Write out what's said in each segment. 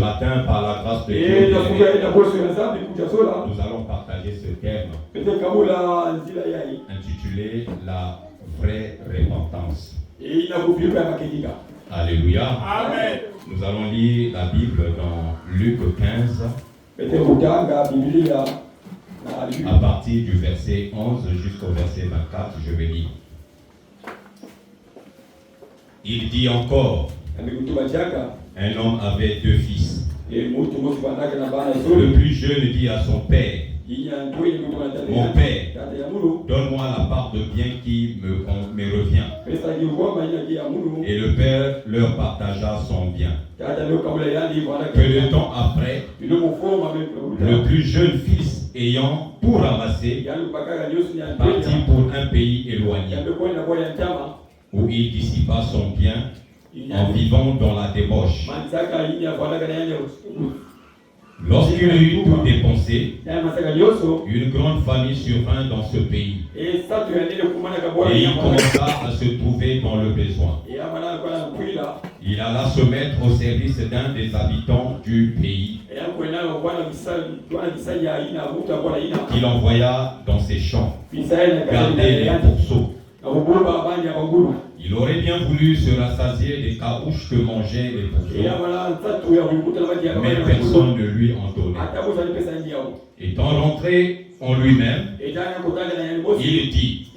matin, par la grâce de Dieu, nous allons partager ce thème intitulé La vraie repentance. Alléluia. Amen. Nous allons lire la Bible dans Luc 15, à partir du verset 11 jusqu'au verset 24. Je vais lire. Il dit encore, un homme avait 2 fils. Le plus jeune dit à son père, mon père, donne-moi la part de bien qui me revient. Et le père leur partagea son bien. Peu de temps après, le plus jeune fils, ayant tout ramassé, partit pour un pays éloigné, où il dissipa son bien en vivant dans la débauche. Lorsqu'il eut tout dépensé, une grande famine survint dans ce pays. Et il commença à se trouver dans le besoin. Il alla se mettre au service d'un des habitants du pays, qu'il envoya dans ses champs, garder les pourceaux. Il aurait bien voulu se rassasier des carouches que mangeaient les pourceaux, mais personne ne lui en donnait. Étant rentré en lui-même, il dit,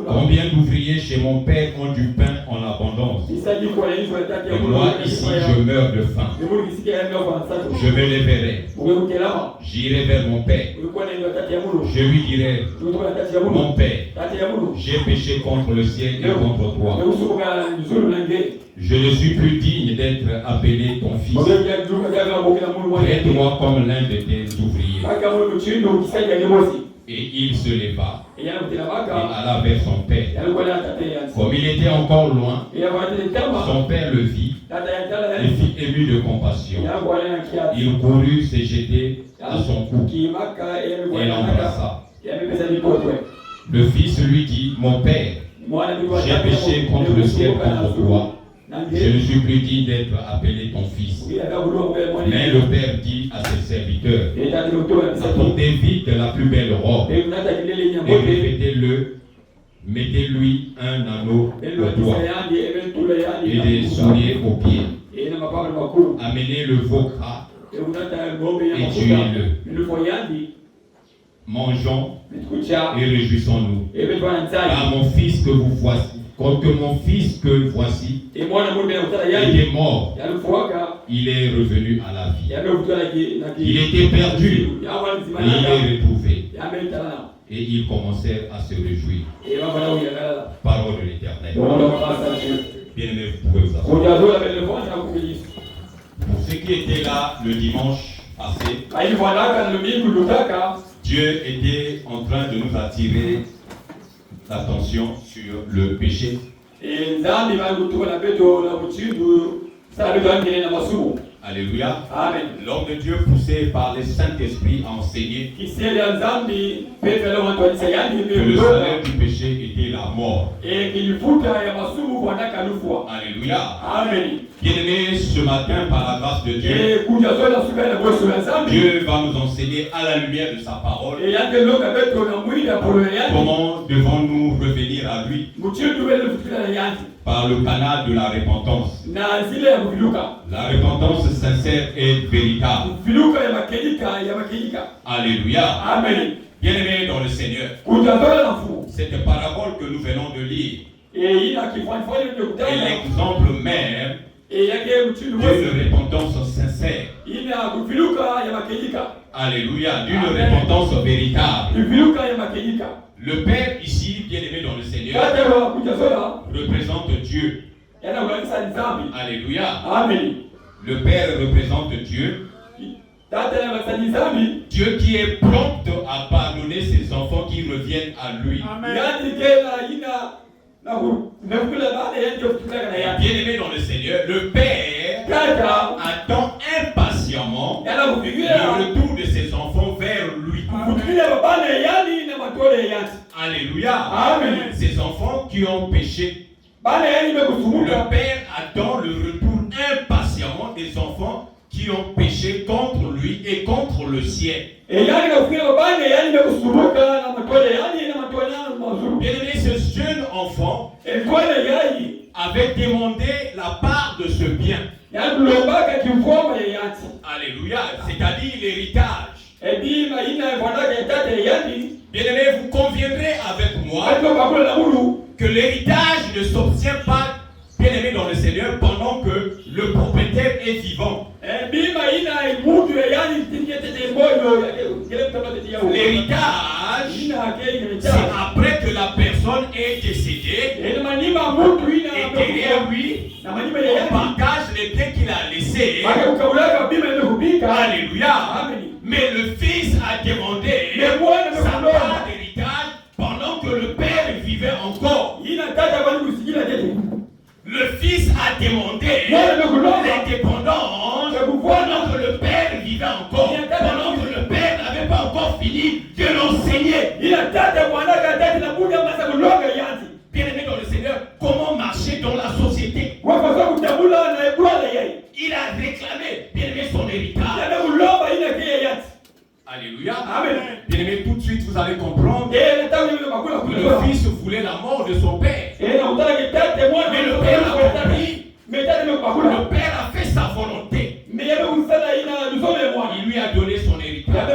combien d'ouvriers chez mon père ont du pain en abondance, et moi ici je meurs de faim. Je me lèverai, j'irai vers mon père, je lui dirai, mon père, j'ai péché contre le ciel et contre toi. Je ne suis plus digne d'être appelé ton fils. Traite-moi comme l'un de tes ouvriers. Et il se leva et alla vers son père. Comme il était encore loin, son père le vit et fit ému de compassion. Il courut se jeter à son cou et l'embrassa. Le fils lui dit, mon père, j'ai péché contre le ciel, contre toi. Je ne suis plus digne d'être appelé ton fils. Mais le père dit à ses serviteurs, apportez vite la plus belle robe et mettez-lui un anneau au doigt et des souliers aux pieds. Amenez le veau gras et tuez-le. Mangeons et réjouissons-nous. Car mon fils que vous voici, mon fils que voici était mort, il est revenu à la vie. Il était perdu, et il est retrouvé. Et ils commencèrent à se réjouir. Parole de l'Éternel. Bien-aimés, vous pouvez vous asseoir. Pour ceux qui étaient là le dimanche passé, Dieu était en train de nous attirer l'attention sur le péché. Alléluia. Amen. L'homme de Dieu poussé par le Saint-Esprit à enseigner que le salaire du péché était la mort. Alléluia. Amen. Bien-aimés, ce matin, par la grâce de Dieu, Dieu va nous enseigner à la lumière de sa parole comment devons-nous revenir à lui par le canal de la repentance. La repentance sincère et véritable. Alléluia. Amen. Bien-aimés dans le Seigneur, cette parabole que nous venons de lire est l'exemple même d'une repentance sincère. Alléluia, d'une repentance véritable. Le Père ici, bien-aimé dans le Seigneur, représente Dieu. Alléluia. Amen. Le Père représente Dieu. Dieu qui est prompt à pardonner ses enfants qui reviennent à lui. Bien-aimé dans le Seigneur, le Père attend impatiemment le retour de ses enfants vers lui. Alléluia. Amen. Ces enfants qui ont péché, le Père attend le retour impatiemment des enfants qui qui ont péché contre lui et contre le ciel. Bien aimé, ce jeune enfant avait demandé la part de ce bien. Alléluia, c'est-à-dire l'héritage. Bien aimé, vous conviendrez avec moi que l'héritage ne s'obtient pas, bien aimé dans le Seigneur, pendant que le propriétaire est vivant. L'héritage, c'est après que la personne est décédée et derrière lui, on partage les biens qu'il a laissés. Alléluia. Mais le fils a demandé sa part d'héritage pendant que le père vivait encore. Le fils a demandé l'indépendance pendant que le père vivait encore, pendant que le père n'avait pas encore fini de l'enseigner. Bien aimé dans le Seigneur, comment marcher dans la société? Il a réclamé, bien aimé, son héritage. Alléluia. Amen. Bien aimé, tout de suite vous allez comprendre que le fils voulait la mort de son père. Mais le père a compris. Le père a fait sa volonté. Il lui a donné son héritage.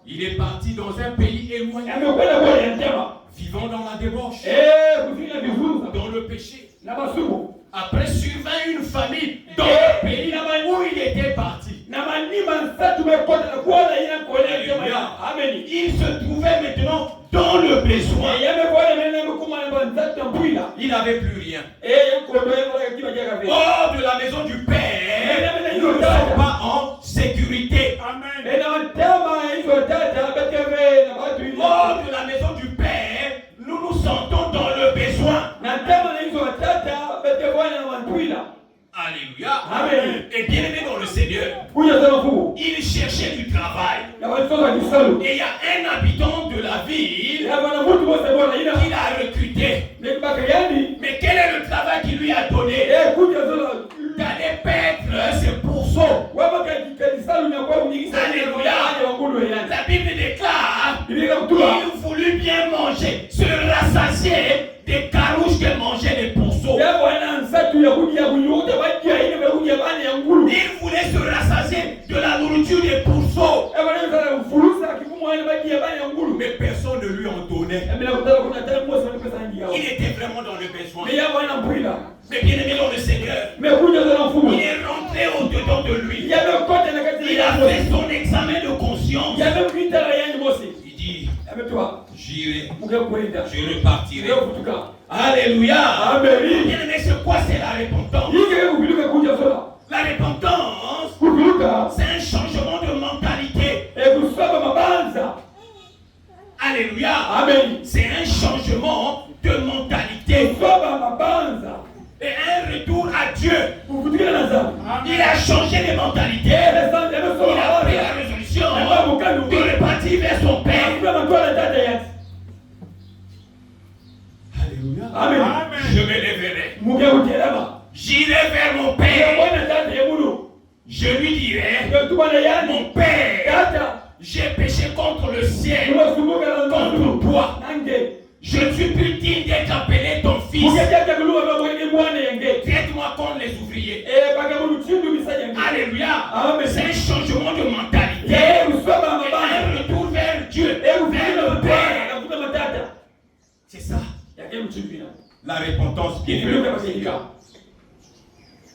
Il est parti dans un pays éloigné, vivant dans la débauche, dans le péché. Après survint une famille dans le pays où il était parti. Il se trouvait maintenant dans le besoin. Il n'avait plus rien. Hors de la maison du Père, nous ne sommes pas en sécurité. Amen. Hors de la maison du Père, nous nous sentons dans le besoin. Alléluia. Amen. Et bien aimé dans le Seigneur, il cherchait du travail. Et il y a un habitant de la ville qu'il a recruté. Mais quel est le travail qu'il lui a donné? D'aller paître ses pourceaux. Alléluia. La Bible déclare qu'il voulut bien manger, se rassasier des carouches que mangeaient les pourceaux. Il voulait se rassasier de la nourriture des pourceaux. Mais personne ne lui en donnait. Il était vraiment dans le besoin. Mais bien aimé dans le Seigneur, il est rentré au-dedans de lui. Il a fait son examen de conscience. Il dit, j'irai, je repartirai. Alléluia. Bien aimé, c'est quoi? C'est la repentance. La repentance, c'est un changement de mentalité. Alléluia. C'est un changement de mentalité. Et un retour à Dieu. Il a changé les mentalités. Il a pris la résolution de repartir vers son Père. Alléluia. Amen. Je me lèverai. J'irai vers mon Père. Je lui dirai, mon Père, j'ai péché contre le ciel, contre toi. Je ne suis plus digne d'être appelé ton fils. Traite-moi comme les ouvriers. Alléluia. C'est un changement de mentalité. Un retour vers Dieu, vers le Père. C'est ça. La repentance, bien aimé.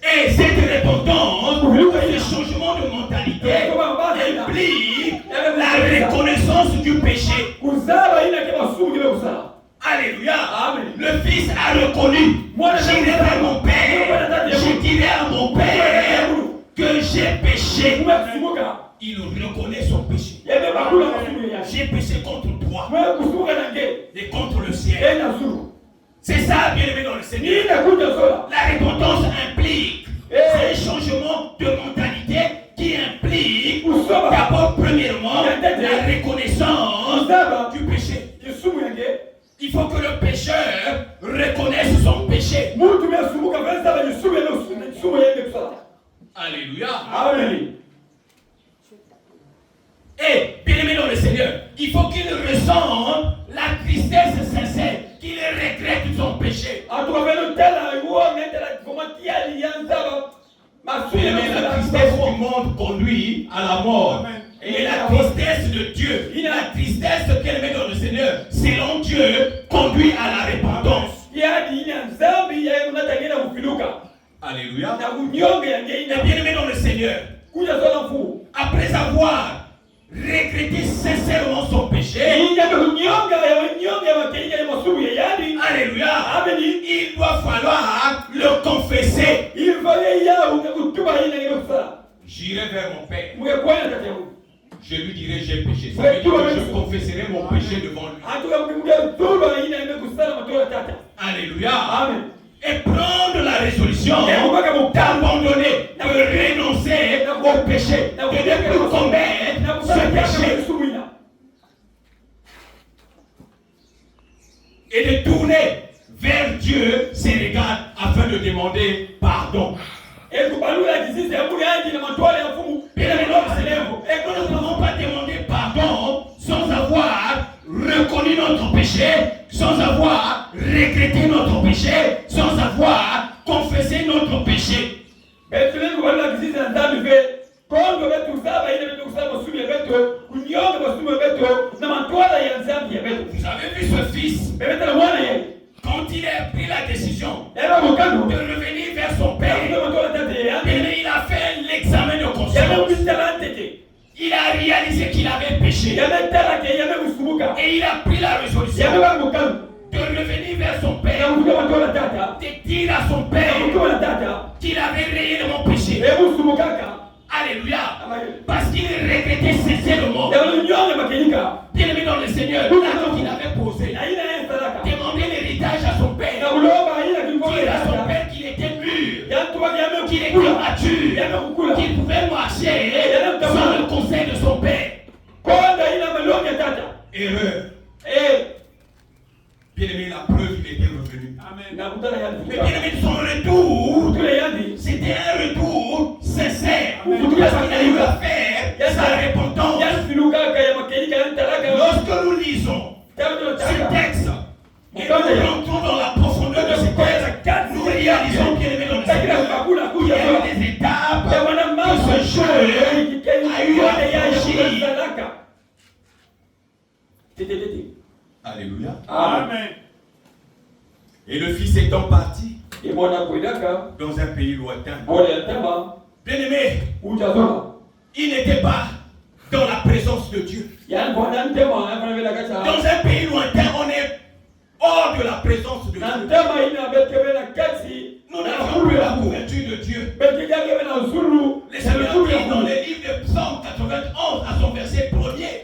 Et cette repentance, ce changement de mentalité implique la reconnaissance du péché. Alléluia. Le fils a reconnu. J'irai vers mon Père. Je dirai à mon Père que j'ai péché. Il reconnaît son péché. J'ai péché contre toi et contre le ciel. C'est ça, bien aimé dans le Seigneur. La repentance implique un changement de mentalité qui implique d'abord, premièrement, la reconnaissance du péché. Il faut que le pécheur reconnaisse son péché. Alléluia. Amen. Et bien-aimé dans le Seigneur, il faut qu'il ressente la tristesse sincère, qu'il regrette son péché. Bien-aimé, la tristesse du monde conduit à la mort. Et la tristesse de Dieu, la tristesse qu'elle met dans le Seigneur, selon Dieu, conduit à la repentance. Alléluia. Et bien-aimé dans le Seigneur, après avoir regretter sincèrement son péché. Alléluia. Il doit falloir le confesser. J'irai vers mon Père. Je lui dirai j'ai péché. Ça veut dire que je confesserai mon péché devant lui. Alléluia. Amen. Et prendre la résolution d'abandonner, de renoncer au péché, de ne plus commettre ce péché. Et de tourner vers Dieu ses regards afin de demander pardon. Et nous n'avons pas demandé pardon sans avoir reconnu notre péché, sans avoir regretté notre péché, sans avoir confessé notre péché. Vous avez vu ce fils, quand il a pris la décision de revenir vers son père, il a fait l'examen de conscience. Il a réalisé qu'il avait péché. Et il a pris la résolution de revenir vers son père, de dire à son père qu'il avait réellement péché. Alléluia. Parce qu'il regrettait sincèrement. Bien-aimé dans le Seigneur, l'acte qu'il avait posé, demander l'héritage à son père, dire à son père qu'il était mûr, qu'il était mature, qu'il pouvait marcher sans le conseil de son père. Erreur. Bien-aimé, la preuve, il était revenu. Amen. Mais bien-aimé, son retour, c'était un retour sincère. Parce qu'il a eu à faire sa repentance. Lorsque nous lisons ce texte, et nous rentrons dans la profondeur de ce texte, nous réalisons qu'il est dans le Seigneur. Il y a eu des étapes que ce jeu a eu à franchir. Alléluia. Amen. Et le fils étant parti dans un pays lointain. Bien-aimé, il n'était pas dans la présence de Dieu. Dans un pays lointain, on est hors de la présence de Dieu. Nous n'avons plus la couverture de Dieu. Les Seigneur dit dans le livre de Psaume 91 à son verset 1er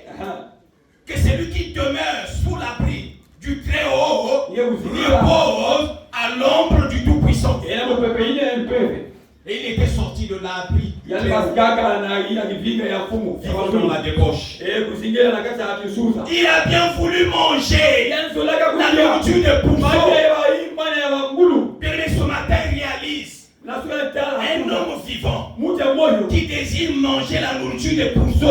que celui qui demeure sous l'abri du Très-Haut repose à l'ombre du Tout-Puissant. Et il était sorti de l'abri. Il était dans la débauche. Il a bien voulu manger la nourriture de pourceau. Bien ce matin réalise un homme vivant qui désire manger la nourriture de pourceau.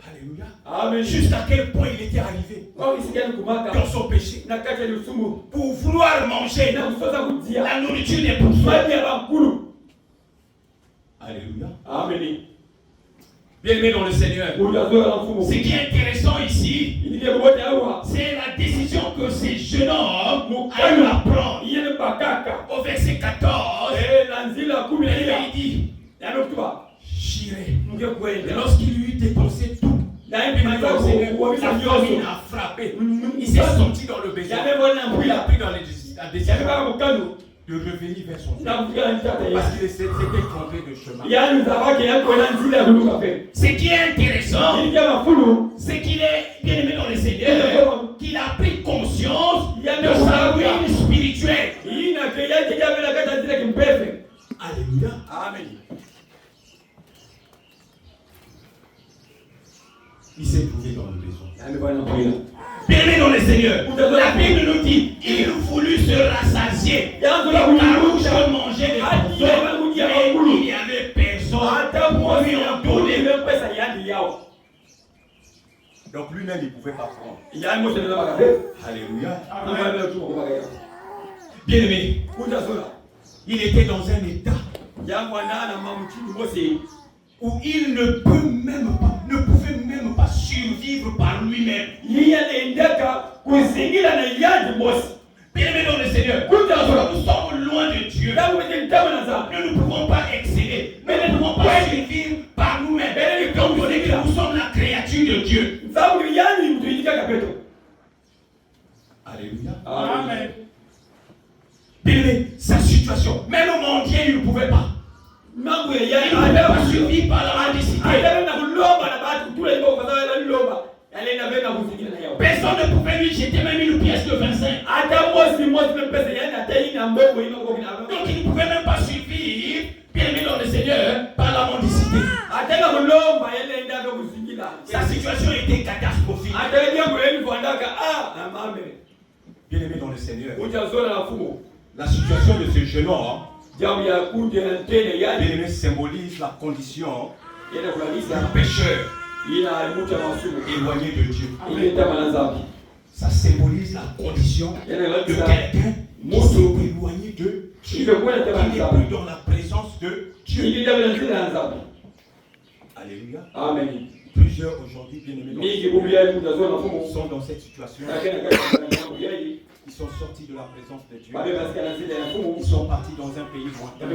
Alléluia. Amen. Jusqu'à quel point il était arrivé dans son péché pour vouloir manger la nourriture des pourceaux. Alléluia. Amen. Bien-aimé dans le Seigneur, ce qui est intéressant ici, c'est la décision que ces jeunes hommes a eu à prendre. Au verset 14, il dit, j'irai. Et lorsqu'il lui eut dépensé tout, la famine a frappé. Il s'est senti dans le besoin. Il a pris dans la décision de revenir vers son Dieu. Parce qu'il s'était trompé de chemin. Ce qui est intéressant, c'est qu'il est bien aimé dans le Seigneur, qu'il a pris conscience de sa ruine spirituelle. Alléluia. Amen. Il s'est trouvé dans le besoin. Bien-aimé dans le Seigneur, la Bible nous dit il voulut se rassasier. Il a manger les pourceaux, mais lui ont donné. Donc lui-même, il ne pouvait pas prendre. Alléluia. Bien-aimé, il était dans un état où il ne pouvait même pas survivre par lui-même. Bien-aimé dans le Seigneur, nous sommes loin de Dieu. Nous ne pouvons pas exceller. Nous ne pouvons pas survivre par nous-mêmes. Étant donné que nous sommes la créature de Dieu. Alléluia. Amen. Bien-aimé, sa situation, même au mondial, il ne pouvait pas. Il ne pouvait pas survivre par la mendicité. Personne ne pouvait lui jeter même une pièce de 25. Donc il ne pouvait même pas survivre, bien-aimé dans le Seigneur, par la mendicité. Sa situation était catastrophique. Bien-aimé dans le Seigneur, la situation de ce jeune homme, bien-aimé, symbolise la condition du pécheur éloigné de Dieu. Ça symbolise la condition de quelqu'un qui s'est éloigné de Dieu, qui n'est plus dans la présence de Dieu. Alléluia. Amen. Plusieurs aujourd'hui, bien-aimés, sont dans cette situation. Ils sont sortis de la présence de Dieu. Ils sont partis dans un pays lointain,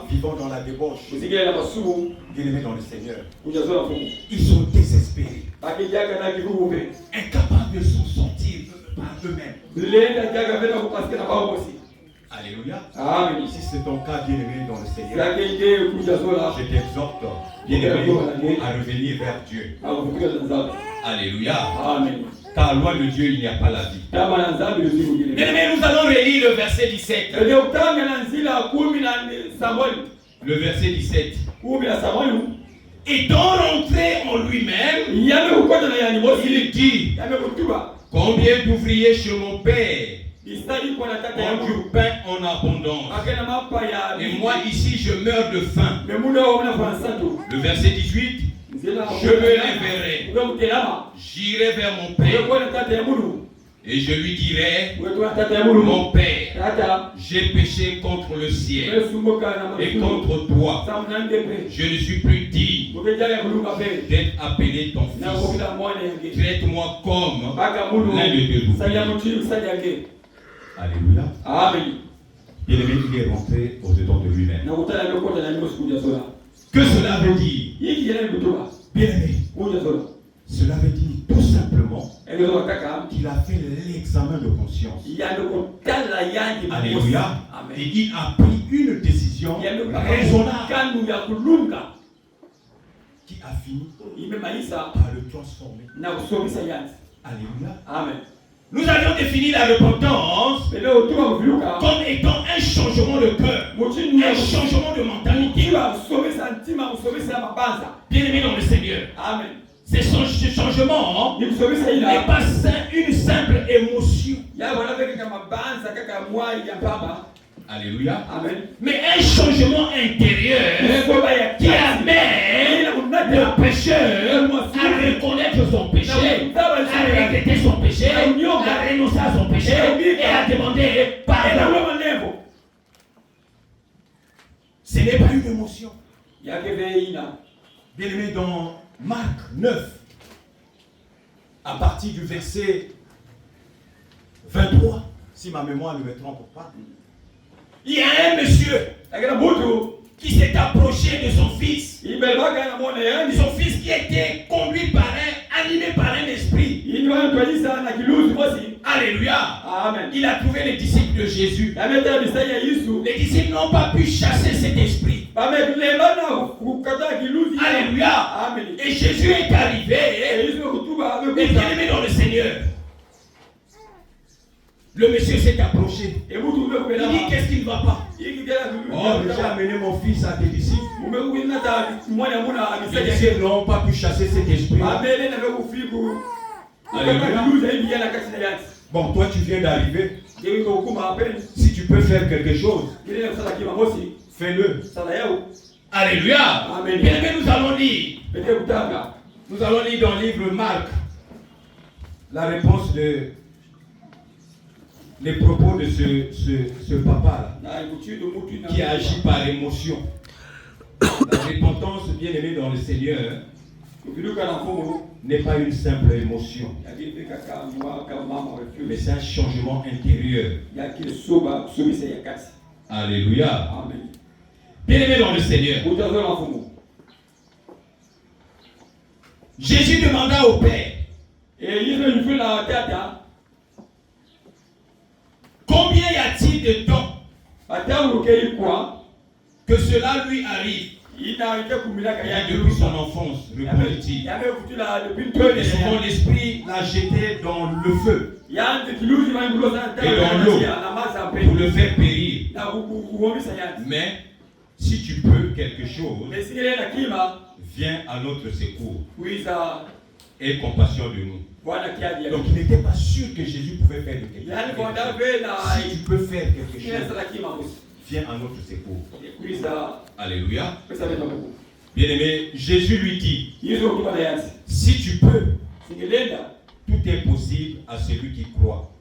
vivant dans la débauche. Bien-aimés dans le Seigneur. Ils sont désespérés, incapables de s'en sortir par eux-mêmes. Alléluia. Amen. Si c'est ton cas, bien-aimé dans le Seigneur, je t'exhorte, bien-aimé, à revenir vers Dieu. Alléluia. Amen. Car loin de Dieu, il n'y a pas la vie. Bien-aimé, nous allons relire le verset 17. Le verset 17. Étant rentré en lui-même, il dit: combien d'ouvriers chez mon père ont du pain en abondance, et moi ici je meurs de faim. Le verset 18. Je me lèverai, j'irai vers mon père, et je lui dirai: mon père, j'ai péché contre le ciel et contre toi. Je ne suis plus digne d'être appelé ton fils. Traite-moi comme l'un de tes ouvriers. Alléluia. Amen. Bien-aimé, il est rentré au-dedans de lui-même. Que cela veut dire? Bien-aimé, cela veut dire tout simplement qu'il a fait l'examen de conscience. Alléluia. Et il a pris une décision raisonnable qui a fini par le transformer. Alléluia. Amen. Nous avions défini la repentance comme étant un changement de cœur, un changement de mentalité. Bien-aimé dans le Seigneur. Amen. Ce changement n'est pas une simple émotion. Alléluia. Amen. Mais un changement intérieur qui amène le pécheur à reconnaître son péché, à regretter son péché, à renoncer à son péché et à demander pardon. Ce n'est pas une émotion. Bien-aimé, dans Marc 9, à partir du verset 23, si ma mémoire ne me trompe pas, il y a un monsieur qui s'est approché de son fils. Son fils qui était conduit par animé par un esprit. Alléluia. Amen. Il a trouvé les disciples de Jésus. Les disciples n'ont pas pu chasser cet esprit. Alléluia. Amen. Et Jésus est arrivé et bien-aimé dans le Seigneur. Le monsieur s'est approché. Il dit: qu'est-ce qui ne va pas? Oh, j'ai amené mon fils à tes disciples. Les disciples n'ont pas pu chasser cet esprit. Bon, toi tu viens d'arriver. Si tu peux faire quelque chose, fais-le. Alléluia. Amen. Bien que nous allons lire dans le livre Marc la réponse les propos de ce papa-là qui agit par émotion. La repentance, bien aimée dans le Seigneur, n'est pas une simple émotion, mais c'est un changement intérieur. Alléluia. Bien aimé dans le Seigneur, Jésus demanda au Père, combien y a-t-il de temps que cela lui arrive? Depuis son enfance, répondit-il. Et souvent l'esprit l'a jeté dans le feu et dans l'eau pour le faire périr. Mais si tu peux quelque chose, viens à notre secours. Et compassion de nous. Donc il n'était pas sûr que Jésus pouvait faire de quelque chose. Si tu peux faire quelque chose, viens à notre secours. Alléluia. Bien aimé, Jésus lui dit, si tu peux, tout est possible à celui qui croit.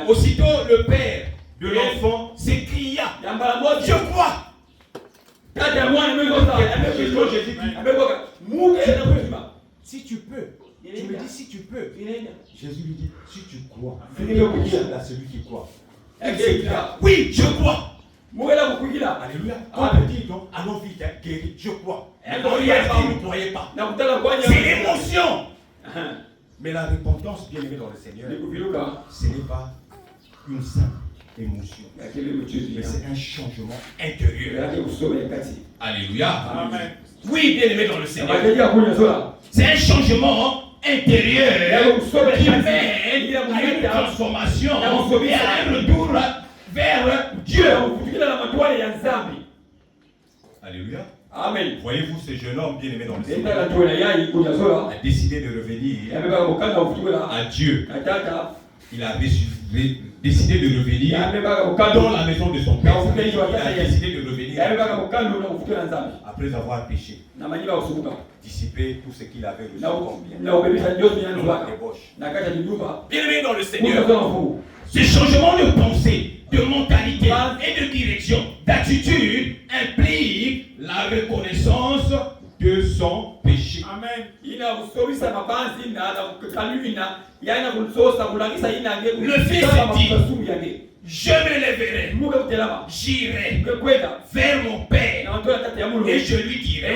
Aussitôt le père de l'enfant s'écria, je crois. Si tu peux, tu me dis si tu peux. Jésus lui dit, si tu crois, tout à celui qui croit. Oui, je crois. Alléluia. On te dit donc, allons vite, guéri, je crois. Il ne croyait pas. C'est l'émotion. Mais la repentance, bien aimée dans le Seigneur, ce n'est pas une simple émotion. Mais c'est un changement intérieur. Alléluia. Amen. Oui, bien aimé dans le Seigneur. C'est un changement intérieur qui mène à une transformation et à un retour vers Dieu. Alléluia. Amen. Voyez-vous ce jeune homme bien aimé dans le Seigneur a décidé de revenir à Dieu. Il a décidé de revenir dans la maison de son père. Il a décidé de revenir après avoir péché, dissiper tout ce qu'il avait reçu comme bien. Bien aimé dans le Seigneur, ce changement de pensée, de mentalité et de direction, d'attitude implique la reconnaissance de son péché. Amen. Le fils dit, je me lèverai, j'irai vers mon père et je lui dirai,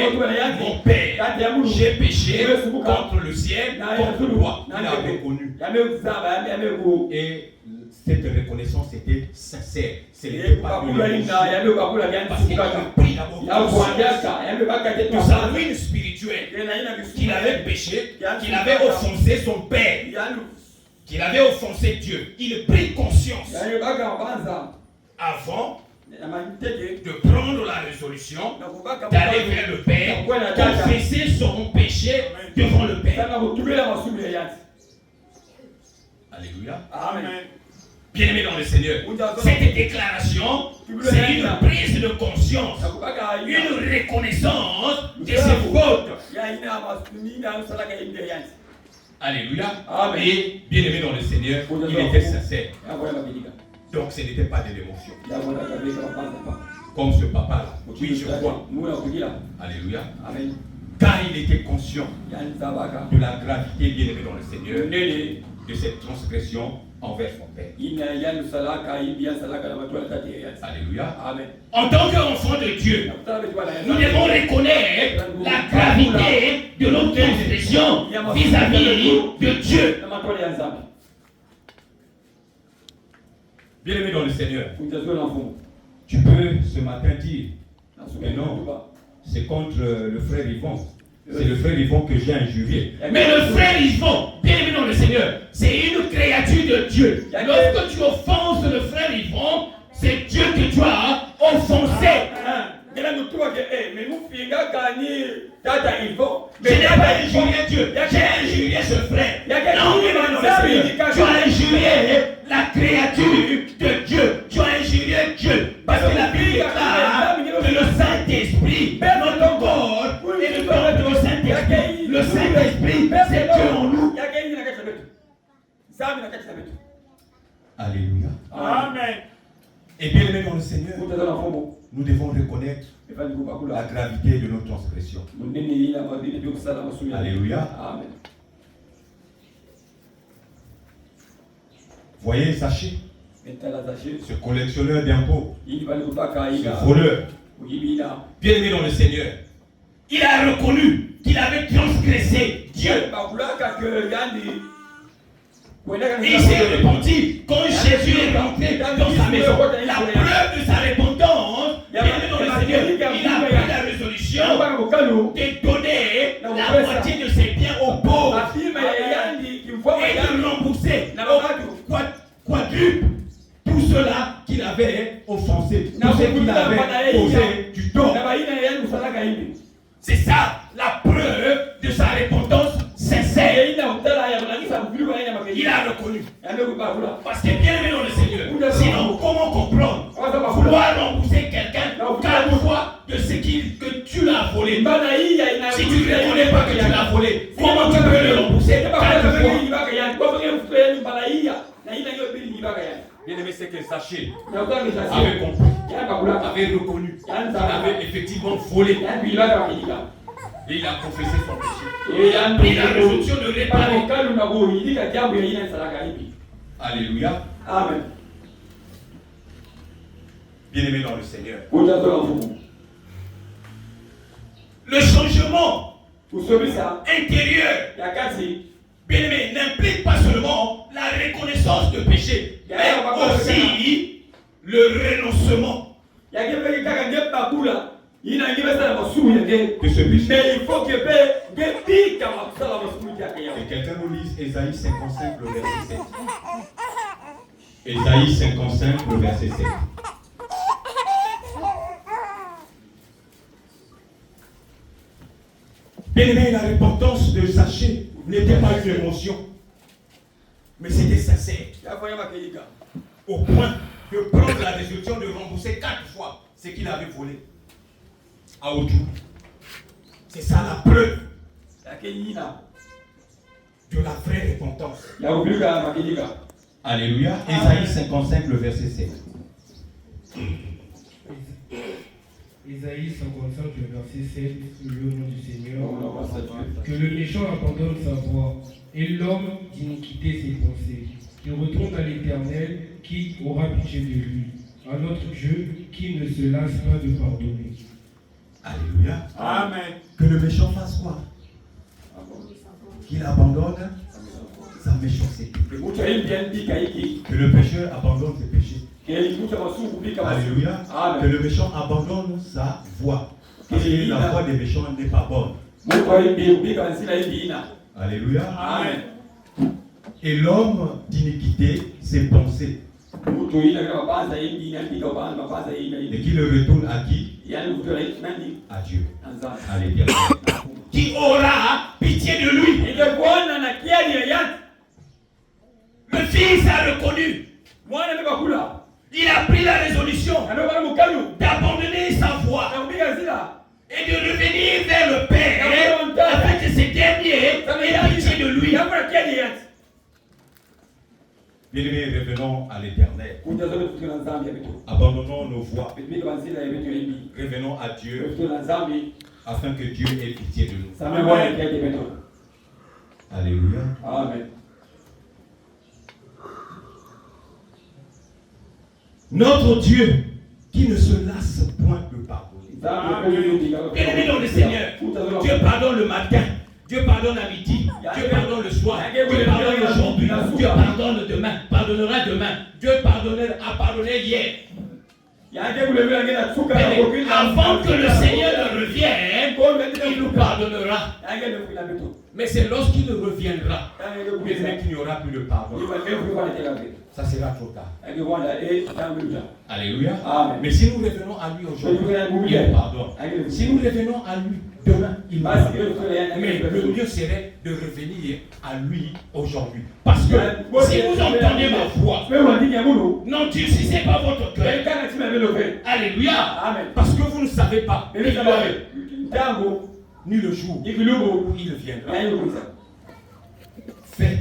mon père, j'ai péché contre le ciel, contre toi. Il a reconnu. Et cette reconnaissance était sincère. Ce n'était pas une émotion. Parce qu'il a pris d'abord de sa ruine spirituelle, qu'il avait péché, qu'il avait offensé son père, qu'il avait offensé Dieu. Il prit conscience avant de prendre la résolution d'aller vers le Père, confesser son péché devant le Père. Alléluia. Amen. Bien-aimé dans le Seigneur, cette déclaration, c'est une prise de conscience, une reconnaissance de ses fautes. Alléluia. Amen. Et bien-aimé dans le Seigneur, il était sincère. Donc ce n'était pas de l'émotion. Comme ce papa-là. Oui, je crois. Alléluia. Amen. Car il était conscient de la gravité, bien-aimé dans le Seigneur, de cette transgression envers son père. Alléluia. Amen. En tant qu'enfant de Dieu, nous devons reconnaître la gravité de notre transgression vis-à-vis de Dieu. Bien-aimé dans le Seigneur, tu peux ce matin dire, mais non, c'est contre le frère Yvon. C'est le frère Yvon que j'ai injurié. Mais le frère Yvon, bien-aimé dans le Seigneur, c'est une créature de Dieu. Lorsque tu offenses le frère Yvon, c'est Dieu que tu as offensé. Je n'ai pas injurié Dieu, j'ai injurié ce frère. Non, tu as injurié la créature de Dieu. Tu as injurié Dieu. Parce que la Bible déclare que Saint-Esprit, notre corps est le corps du Saint-Esprit. Le Saint-Esprit, c'est Dieu en nous. Alléluia. Amen. Et bien aimé dans le Seigneur, nous devons reconnaître la gravité de nos transgressions. Alléluia. Amen. Voyez Zaché, ce collectionneur d'impôts, ce voleur, bien aimé dans le Seigneur, il a reconnu qu'il avait transgressé Dieu. Et il s'est repenti quand Jésus est rentré dans sa maison. La preuve de sa repentance, bien aimé dans le Seigneur, il a pris la résolution de donner la moitié de ses biens aux pauvres et de rembourser quadruple tout cela qu'il avait offensé, tout ce qu'il avait posé du tort. C'est ça la preuve de sa repentance sincère. Il a reconnu. Parce que bien aimé dans le Seigneur, sinon comment comprendre vouloir rembourser quelqu'un 4 fois de ce que tu l'as volé? Si tu ne reconnais pas que tu l'as volé, comment tu peux le rembourser 4 fois? Bien aimé, c'est que Zaché avait compris, avait reconnu qu'il avait effectivement volé. Et il a confessé son péché. Et il a pris la résolution de réparer. Alléluia. Amen. Bien aimé dans le Seigneur, le changement intérieur, bien aimé, n'implique pas seulement la reconnaissance de péché, mais aussi le renoncement de ce péché. Mais il faut que Et quelqu'un nous lise Ésaïe 55, le verset 7. Ésaïe 55, le verset 7. Bien aimé, la repentance de Zaché n'était pas une émotion, mais c'était sincère. Au point de prendre la résolution de rembourser 4 fois ce qu'il avait volé à autrui. C'est ça la preuve de la vraie repentance. Alléluia. Ésaïe 55, le verset 7. Ésaïe 55, le verset 7, le nom du Seigneur. Que le méchant abandonne sa voie et l'homme d'iniquité ses pensées. Qu'il retourne à l'Éternel qui aura pitié de lui. À notre Dieu qui ne se lasse pas de pardonner. Alléluia. Amen. Que le méchant fasse quoi? Qu'il abandonne sa méchanceté. Que le pécheur abandonne ses péchés. Alléluia. Que le méchant abandonne sa voie. Parce que la voie des méchants n'est pas bonne. Alléluia. Amen. Et l'homme d'iniquité, ses pensées. Et qu'il le retourne à qui? À Dieu. À l'Éternel. Qui aura pitié de lui. Le Fils a reconnu. Il a pris la résolution d'abandonner sa voie et de revenir vers le Père afin que ces derniers aient pitié de lui. Bien-aimés, revenons à l'Éternel. Abandonnons nos voies. Revenons à Dieu afin que Dieu ait pitié de nous. Amen. Alléluia. Amen. Notre Dieu qui ne se lasse point de pardonner. Bien-aimé dans le Seigneur, Dieu pardonne le matin, Dieu pardonne à midi, Dieu pardonne le soir, Dieu pardonne aujourd'hui, Dieu pardonne demain, pardonnera demain, Dieu a pardonné hier. Avant que le Seigneur ne revienne, il nous pardonnera. Mais c'est lorsqu'il reviendra qu'il n'y aura plus de pardon. Ça sera trop tard. Alléluia. Mais si nous revenons à lui aujourd'hui, il pardonne. Si nous revenons à lui demain, il pardonne. Mais le mieux serait de revenir à lui aujourd'hui. Parce que si vous entendez ma voix, n'endurcissez pas votre cœur. Alléluia. Parce que vous ne savez pas ni le jour où il viendra. Fais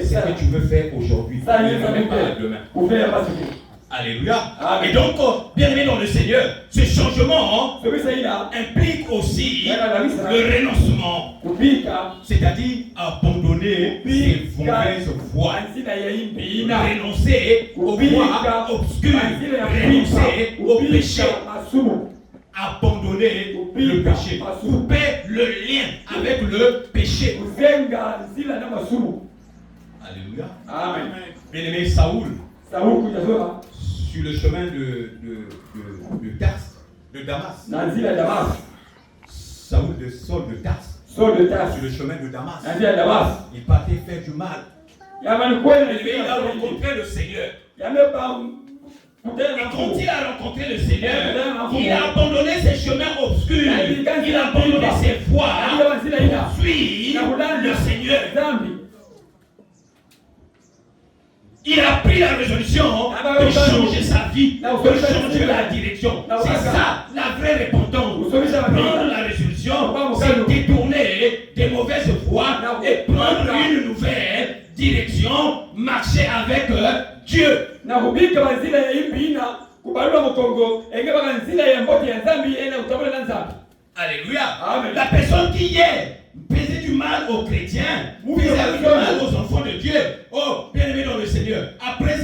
ce que tu veux faire aujourd'hui. Ne même pas demain. Alléluia. Et donc, bien aimé dans le Seigneur, ce changement implique aussi le renoncement. C'est-à-dire abandonner ses mauvaises voies. Renoncer aux voies obscures. Renoncer au péché. Abandonner le péché. Couper le lien avec le péché. Alléluia. Amen. Bien aimé Saoul. Sur le chemin de Tars, de Damas. Saul de Tars. Sur le chemin de Damas. Il partait faire du mal. Il a rencontré le Seigneur. Et quand il a rencontré le Seigneur, il a abandonné ses chemins obscurs. Il a abandonné ses voies pour suivre le Seigneur. Il a pris la résolution de changer sa vie, de changer la direction. C'est ça la vraie repentance. Prendre la résolution, c'est détourner des mauvaises voies et prendre une nouvelle direction, marcher avec Dieu. Alléluia. La personne qui hier faisait du mal aux chrétiens, faisait du mal aux enfants de Dieu, oh, bien aimé dans le Seigneur, après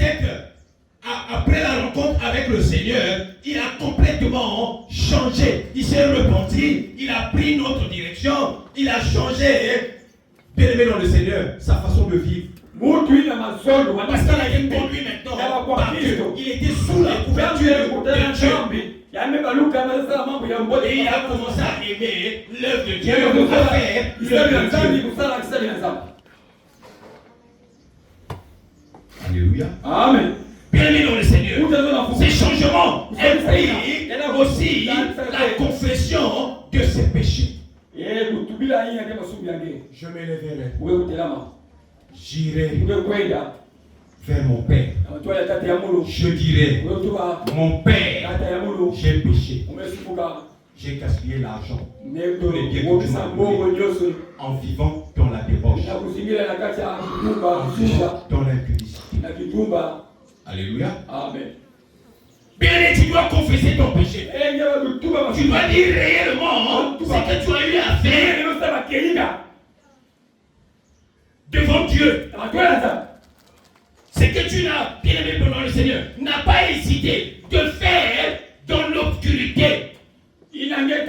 la rencontre avec le Seigneur, il a complètement changé. Il s'est repenti, il a pris une autre direction, il a changé, bien aimé dans le Seigneur, sa façon de vivre. Parce qu'il a été conduit maintenant par Dieu. Il était sous la couverture de Dieu. Et il a commencé à aimer l'œuvre de Dieu, à faire l'œuvre de Dieu. Alléluia. Amen. Bien aimé dans le Seigneur, ces changements impliquent aussi la confession de ses péchés. Je m'élèverai. J'irai vers mon Père. Je dirai, mon Père, j'ai péché. J'ai gaspillé l'argent. Tous les biens que tu m'as donnés en vivant dans la débauche. En vivant dans l'impudicité. Alléluia. Amen. Bien, tu dois confesser ton péché. Tu dois dire réellement ce que tu as eu à faire devant Dieu. C'est que tu n'as, bien aimé pendant le Seigneur, n'a pas hésité de faire dans l'obscurité. N'hésite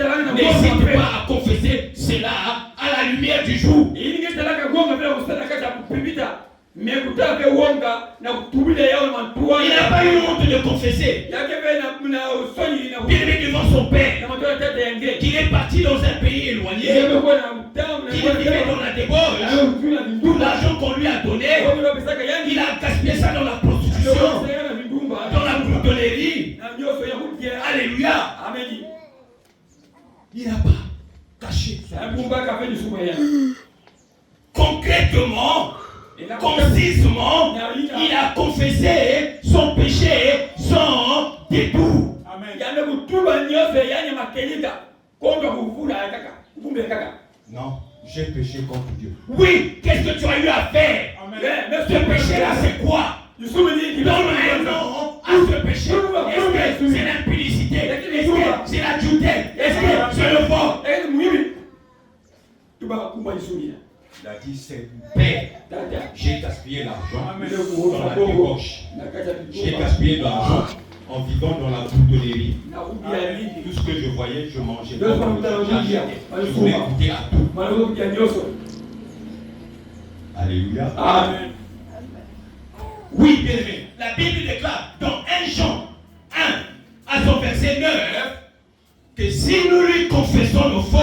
pas à confesser cela à la lumière du jour. Il n'a pas eu honte de confesser. Bien aimé devant son père, qu'il est parti dans un pays éloigné, qu'il vivait dans la débauche, tout l'argent qu'on lui a donné, il a gaspillé ça dans la prostitution, dans la bourdonnerie. Alléluia. Il n'a pas caché ça. Concrètement, concisement, il a confessé son péché sans détour. Non, j'ai péché contre Dieu. Oui, qu'est-ce que tu as eu à faire? Ce péché-là, c'est quoi? Donne un nom à ce péché. Est-ce que c'est l'impudicité? Est-ce que c'est la dureté? Est-ce que c'est le vol? Il a dit, c'est Père, j'ai gaspillé l'argent dans la débauche. J'ai gaspillé l'argent en vivant dans la bourdonnerie. Tout ce que je voyais, je mangeais. Je voulais goûter à tout. Alléluia. Amen. Oui, bien aimé. La Bible déclare dans 1 Jean 1 à son verset 9 que si nous lui confessons nos fautes,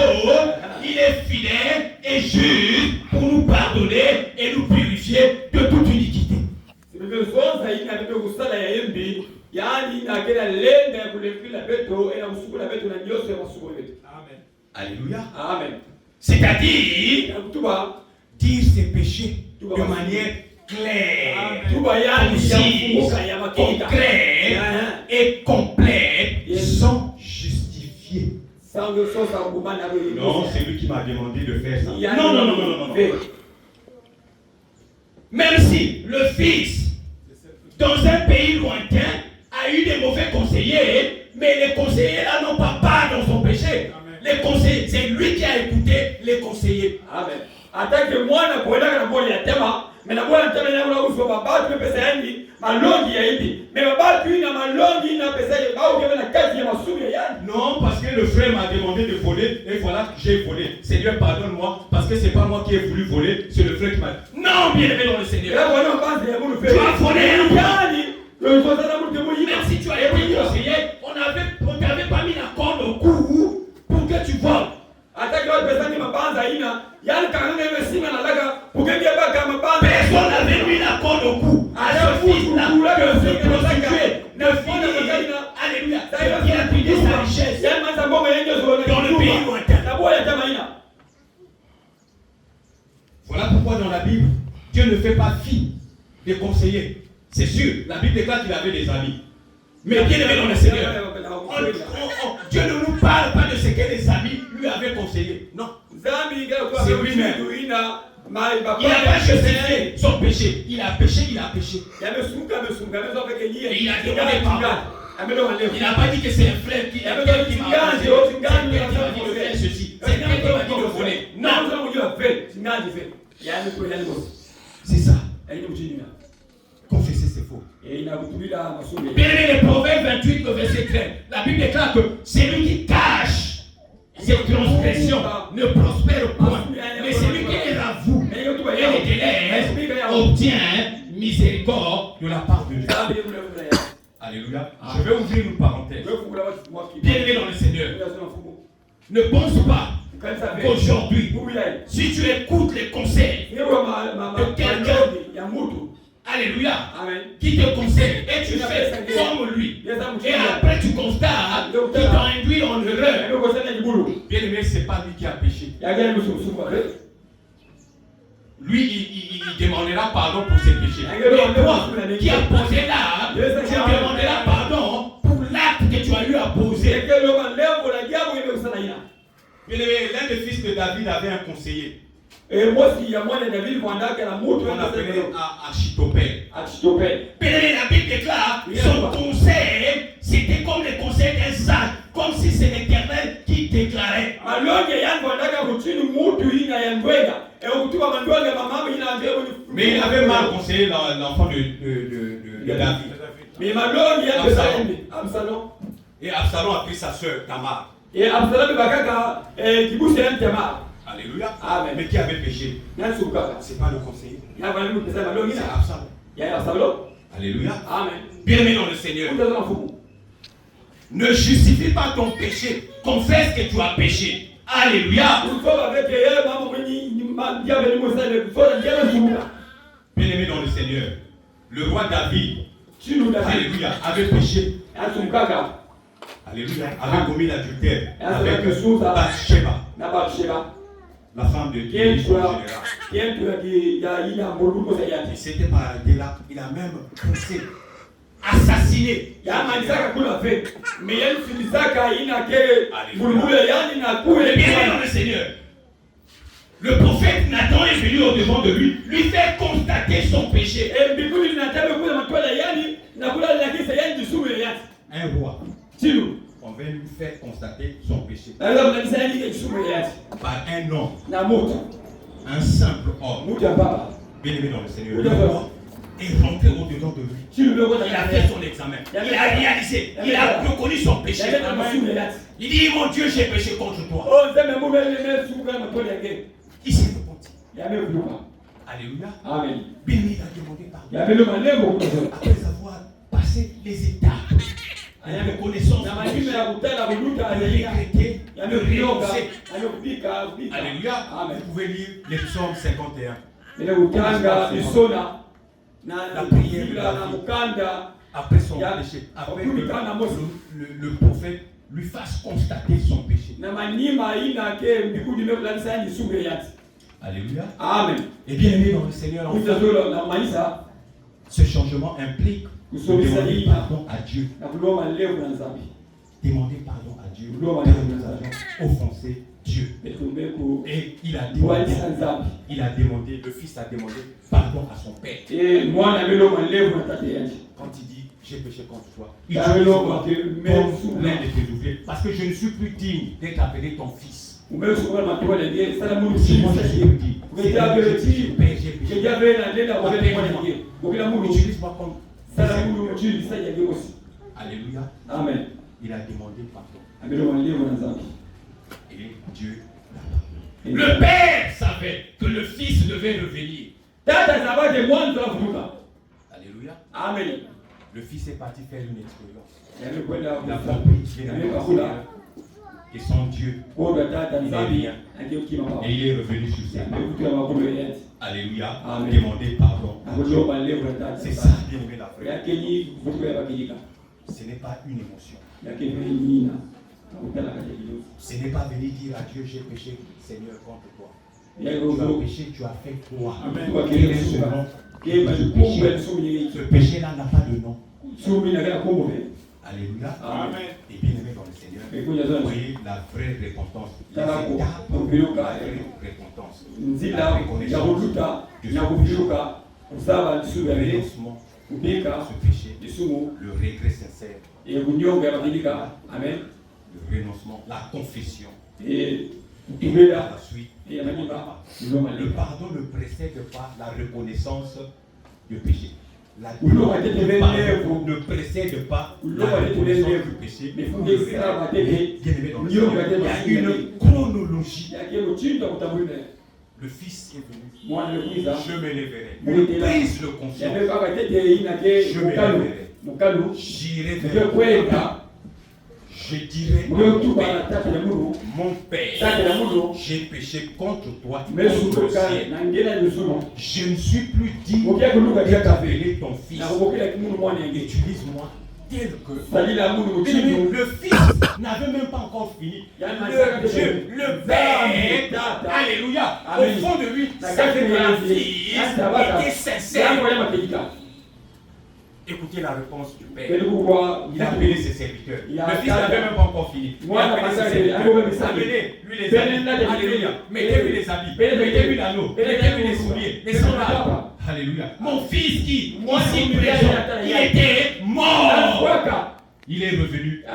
il il est fidèle et juste pour nous pardonner et nous purifier de toute iniquité. Alléluia. Amen. C'est-à-dire dire ses péchés de manière claire, concrète et complète, sans justifier. Non, c'est lui qui m'a demandé de faire ça. Non. Même si le fils, dans un pays lointain, a eu des mauvais conseillers, mais les conseillers là n'ont pas part dans son péché. Les conseillers, c'est lui qui a écouté les conseillers. Amen. Attaque moi na poenda na boli ya tema, mais na boli ya tema na ula uso baba tu pesa yani, malongi ya hivi. Mais baba tu na malongi na pesa ya ba ou na kazi ya masubi ya yani. Non, parce que le frère m'a demandé de voler et voilà que j'ai volé. Seigneur, pardonne-moi parce que c'est pas moi qui ai voulu voler, c'est le frère qui m'a. Non, bien-aimé dans le Seigneur. Là voilà, on pense à vous le faire. Tu as volé un yani. Même si tu as été conseiller, on t'avait pas mis la corde au cou pour que tu voles. Personne n'avait mis la corde au cou à ce fils-là que se prostituer. Le fils, alléluia, il a pris sa richesse dans le pays lointain. Voilà pourquoi dans la Bible, Dieu ne fait pas fi des conseillers. C'est sûr, la Bible déclare qu'il avait des amis. Mais bien aimé dans le Seigneur, Dieu ne nous parle pas de ce que les amis lui avaient conseillé. Non. C'est lui-même. Il n'a pas justifié son péché. Il a péché. Et il a demandé pardon. Il n'a pas dit que c'est un frère qui m'a dit de faire ceci. C'est quelqu'un qui m'a dit de voler. Non. C'est ça. Confesser, c'est faux. Bien aimé, les Proverbes 28, le verset 13. La Bible déclare que celui qui cache ses transgressions ne prospère point. Mais celui qui les avoue et les délaisse obtient miséricorde de la part de Dieu. Alléluia. Je vais ouvrir une parenthèse. Bien aimé dans le Seigneur, ne pense pas qu'aujourd'hui, si tu écoutes les conseils de quelqu'un, alléluia, amen, qui te conseille et tu fais comme lui, et après tu constates qu'il t'a induit en erreur. Bien aimé, c'est pas lui qui a péché. Lui, il demandera pardon pour ses péchés. Et toi, qui as posé là, tu demanderas pardon pour l'acte que tu as eu à poser. Bien aimé, l'un des fils de David avait un conseiller. Et moi, s'il y a moins de David, on appelait Achitopel. Bien aimé, la Bible déclare son conseil, c'était comme le conseil d'un sage, comme si c'est l'Éternel qui déclarait. Mais il avait mal conseillé l'enfant de David. Absalom. Et Absalom a pris sa soeur Tamar. Et Absalom Tamar. Alléluia. Amen. Mais qui avait péché? C'est pas le conseiller. C'est Absalom. Alléluia. Amen. Bien-aimé dans le Seigneur. Ne justifie pas ton péché. Confesse que tu as péché. Alléluia. Bien-aimé dans le Seigneur. Le roi David, alléluia, avait péché. Alléluia. Avait commis l'adultère avec Bathsheba, la femme de Dieu. C'était par là, il a même poussé, assassiné. Mais bien le Seigneur. Le prophète Nathan est venu au devant de lui fait constater son péché. Un roi. On va lui faire constater son péché. Par un homme. Un simple homme. Bien aimé dans le Seigneur. Le roi est rentré au-dedans de lui. Il a fait son examen. Il a réalisé. Il a reconnu son péché. Il dit, mon Dieu, j'ai péché contre toi. Il s'est repenti. Alléluia. Amen. Bien aimé, il a demandé pardon. Après avoir passé les étapes. La reconnaissance, il a regretté, de renoncer. Alléluia. Vous pouvez lire les psaumes 51. La prière, après son péché, après que le prophète lui fasse constater son péché. Alléluia. Amen. Et bien aimé dans le Seigneur, ce changement implique de demander pardon à Dieu. Demander pardon à Dieu. Nous avons offensé Dieu. Et il a demandé, le fils a demandé pardon à son père. Quand il dit j'ai péché contre toi, il dit l'un de tes ouvriers, parce que je ne suis plus digne d'être appelé ton fils. C'est moi qui suis dit. Utilise-moi comme. Alléluia. Amen. Il a demandé pardon. Et Dieu l'a pardonné. Le père savait que le fils devait revenir. Alléluia. Amen. Le fils est parti faire une expérience. Il Il a compris que son Dieu il est bien. Et il est revenu sur ses pas. Alléluia. Amen. Demandez pardon à Dieu. C'est ça, bien aimé la frère. Ce n'est pas une émotion. Ce n'est pas venir dire à Dieu j'ai péché, Seigneur, contre toi. Tu as péché, tu as fait quoi? Quel est ce nom? Ce péché-là n'a pas de nom. Alléluia. Amen. Et bien aimé dans le Seigneur, vous voyez la vraie repentance. Les étapes de la vraie repentance. La reconnaissance de ce renoncement, ce péché, le regret sincère, le renoncement, la confession. Et par la suite, le pardon ne précède pas la reconnaissance du péché. Le pardon ne précède pas la reconnaissance du péché. Mais il y a une chronologie. Le Fils est venu. Je m'élèverai. Prise le conscience. Je m'élèverai. J'irai vers toi. Je dirai mon Père, j'ai péché contre toi, contre le ciel. Je ne suis plus digne d'appeler ton fils. Utilise-moi tel que le fils n'avait même pas encore fini. Le Dieu, le Père, alléluia, au fond de lui, savait que la fille était sincère. Écoutez la réponse du Père. Il a appelé ses serviteurs. Le fils n'avait même pas encore fini. Il a appelé ses serviteurs. Amenez-lui les habits. Alléluia. Mettez-lui les habits. Mettez-lui l'anneau. Mettez-lui les souliers. Les sandales. Alléluia. Mon fils qui, ici présent, il était mort. Il est revenu.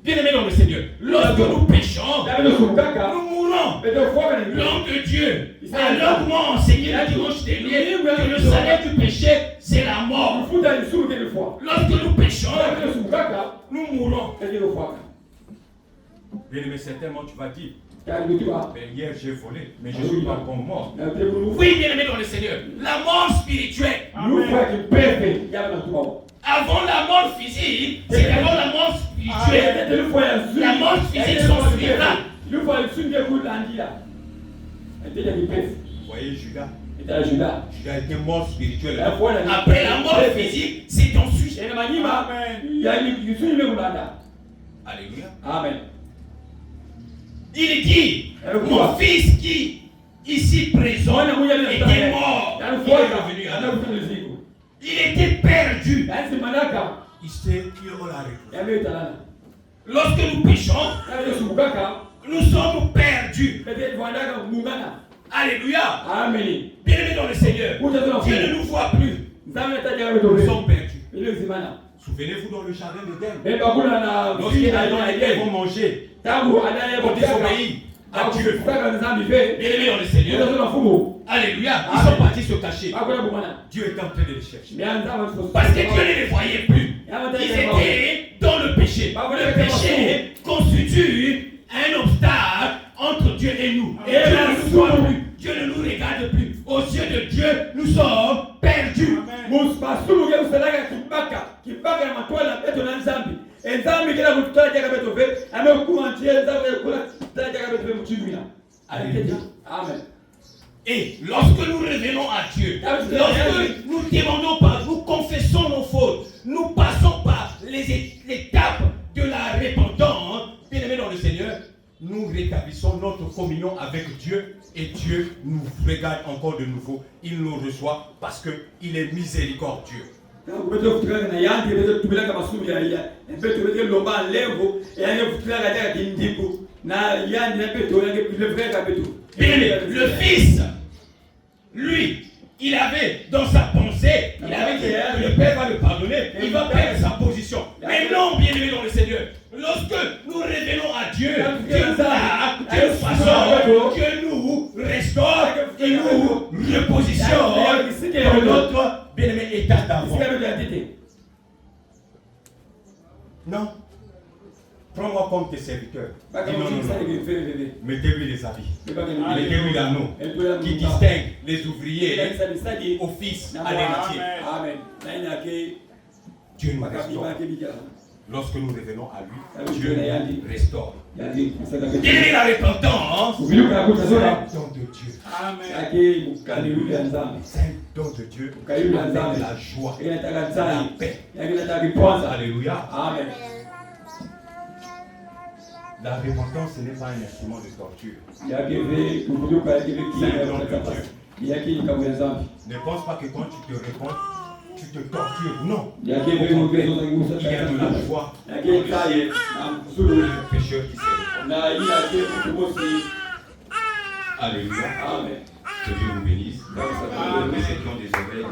Bien-aimé dans le Seigneur, lorsque nous péchons, nous mourons. L'homme de Dieu a longuement enseigné le dimanche dernier que le salaire du péché, c'est la mort. Lorsque nous péchons, nous mourons. Bien-aimé, certainement tu vas dire, mais hier j'ai volé, mais je ne suis pas encore mort. Oui, bien-aimé dans le Seigneur, la mort spirituelle. Avant la mort physique, c'est d'abord la mort spirituelle. La mort physique s'en suivra. Vous voyez Judas. Judas était mort spirituel. Après la mort physique, c'est ensuite. Alléluia. Amen. Il dit, mon fils qui, ici présent, était mort. Il est revenu à la vie. Il était perdu. Il sait qu'il aura répondu. Lorsque nous péchons, nous sommes perdus. Alléluia. Amen. Bien-aimés dans le Seigneur, Dieu ne nous voit plus. Nous sommes perdus. Souvenez-vous dans le jardin d'Éden. Lorsque Adam et Ève vont manger, ont désobéi à Dieu. Bien-aimés dans le Seigneur, alléluia, ils sont partis se cacher. Dieu est en train de les chercher. Parce que Dieu ne les voyait plus. Ils étaient dans le péché. Le péché constitue un obstacle entre Dieu et nous. Et Dieu ne nous voit plus. Dieu ne nous regarde plus. Aux yeux de Dieu, nous sommes perdus. Alléluia. Amen. Et lorsque nous revenons à Dieu, lorsque nous demandons par, nous confessons nos fautes, nous passons par les étapes de la repentance, bien-aimés dans le Seigneur, nous rétablissons notre communion avec Dieu et Dieu nous regarde encore de nouveau. Il nous reçoit parce qu'il est miséricordieux. Le Fils, lui, il avait dans sa pensée, il avait dit que le Père va le pardonner, il va perdre sa position. Mais non, bien-aimé dans le Seigneur, lorsque nous revenons à Dieu, Dieu va de façon que nous restaure et nous repositionne dans notre bien-aimé état d'avant. Non. Prends-moi comme tes serviteurs. Dis non. Mettez-lui les habits. Mettez-lui l'anneau qui distingue les ouvriers aux fils à l'héritier. Amen. Dieu nous restaure. Lorsque nous revenons à lui, Dieu nous restaure. Il est la repentance. C'est un don de Dieu. Amen. C'est un don de Dieu. La joie, la paix. Alléluia. Amen. La repentance, ce n'est pas un instrument de torture. C'est un don de Dieu. Ne pense pas que quand tu te repens, tu te tortures. Non. Il y a de la joie. Le pécheur qui s'est repenti. Alléluia. Amen. Que Dieu vous bénisse. Nous étions des oreilles.